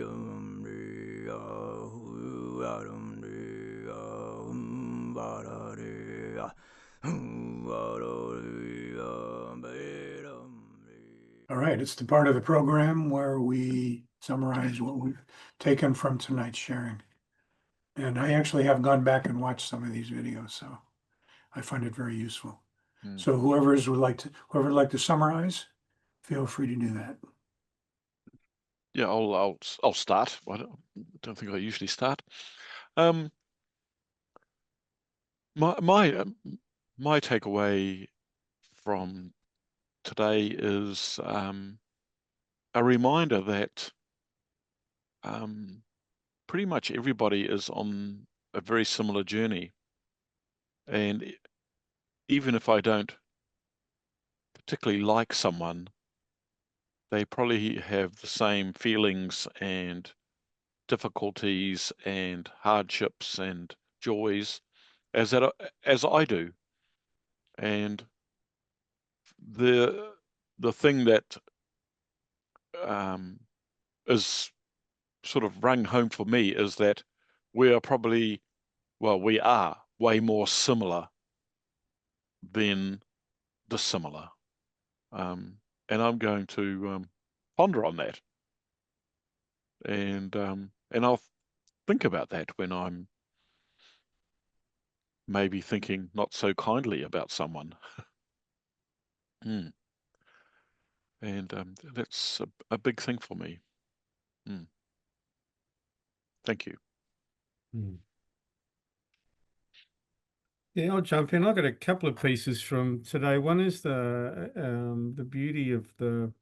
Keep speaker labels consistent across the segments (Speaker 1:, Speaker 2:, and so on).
Speaker 1: All right, it's the part of the program where we summarize what we've taken from tonight's sharing. And I actually have gone back and watched some of these videos, so I find it very useful. So whoever would like to summarize, feel free to do that.
Speaker 2: Yeah, I'll start. I don't think I usually start. My takeaway from today is a reminder that pretty much everybody is on a very similar journey, and even if I don't particularly like someone, they probably have the same feelings and difficulties and hardships and joys as I do. And the thing that is sort of rung home for me is that we are probably, well, we are way more similar than dissimilar. And I'm going to ponder on that, and I'll think about that when I'm maybe thinking not so kindly about someone. Mm. And that's a big thing for me. Mm. Thank you.
Speaker 3: Yeah, I'll jump in. I've got a couple of pieces from today. One is the beauty of the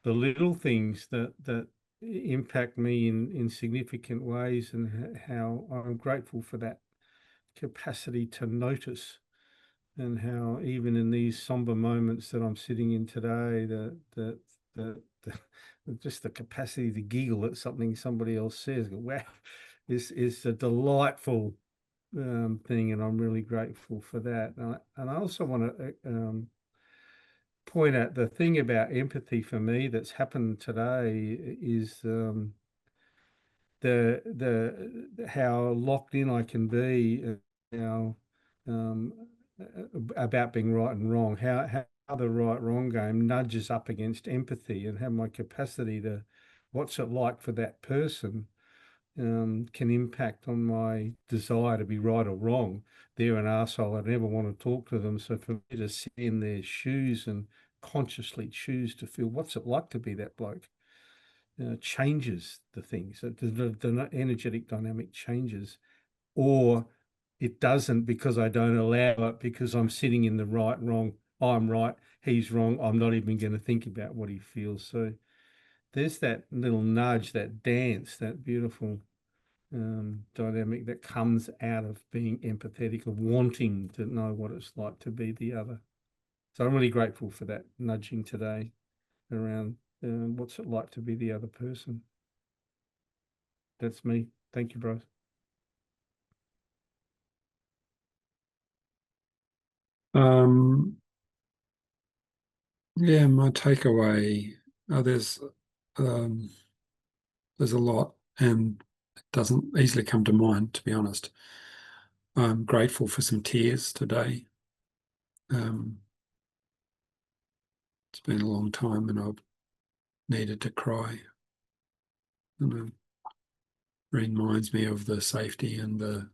Speaker 3: little things that impact me in significant ways, and how I'm grateful for that capacity to notice, and how even in these somber moments that I'm sitting in today, the just the capacity to giggle at something somebody else says, wow, is a delightful thing, and I'm really grateful for that. And I also want to point out the thing about empathy for me that's happened today is the how locked in I can be, how about being right and wrong, how the right wrong game nudges up against empathy, and how my capacity to what's it like for that person can impact on my desire to be right or wrong. They're an arsehole. I never want to talk to them. So for me to sit in their shoes and consciously choose to feel what's it like to be that bloke changes the things. So the energetic dynamic changes, or it doesn't, because I don't allow it, because I'm sitting in the right, wrong. I'm right, he's wrong. I'm not even going to think about what he feels. So there's that little nudge, that dance, that beautiful dynamic that comes out of being empathetic, of wanting to know what it's like to be the other. So I'm really grateful for that nudging today around what's it like to be the other person. That's me. Thank you, bros.
Speaker 4: Yeah, my takeaway, there's a lot, and it doesn't easily come to mind, to be honest. I'm grateful for some tears today. It's been a long time and I've needed to cry. And it reminds me of the safety and the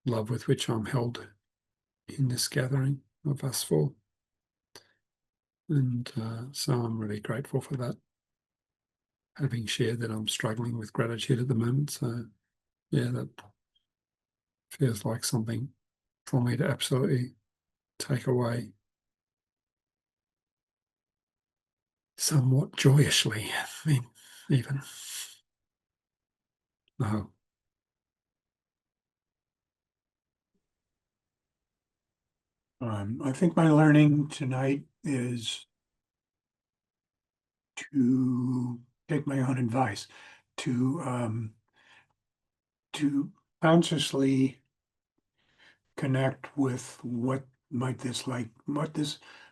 Speaker 4: love with which I'm held in this gathering of us four. And so I'm really grateful for that, having shared that I'm struggling with gratitude at the moment. So yeah, that feels like something for me to absolutely take away somewhat joyously. I mean, even. Oh.
Speaker 1: I think my learning tonight is to take my own advice, to consciously connect with what this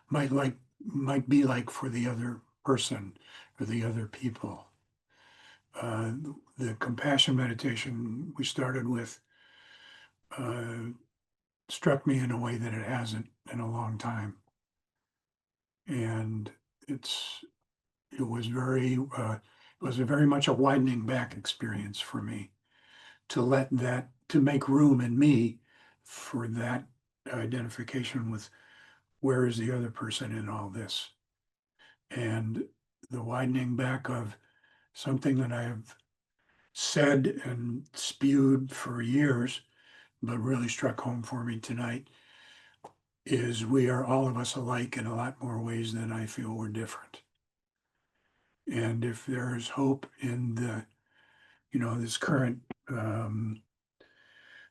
Speaker 1: might be like for the other person or the other people. the compassion meditation we started with struck me in a way that it hasn't in a long time. And it was very much a widening back experience for me to make room in me for that identification with where is the other person in all this. And the widening back of something that I have said and spewed for years, but really struck home for me tonight, is we are all of us alike in a lot more ways than I feel we're different. And if there is hope in this current,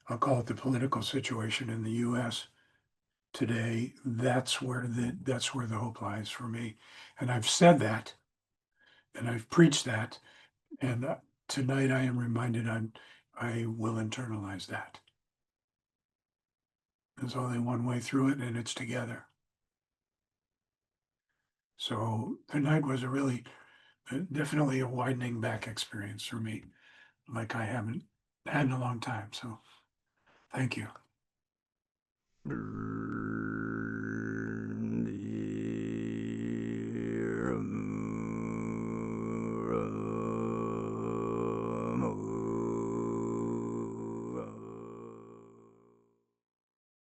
Speaker 1: I'll call it the political situation in the US today, that's where the hope lies for me. And I've said that, and I've preached that, and tonight I am reminded I will internalize that. There's only one way through it, and it's together. So tonight was definitely a widening back experience for me, like I haven't had in a long time. So thank you.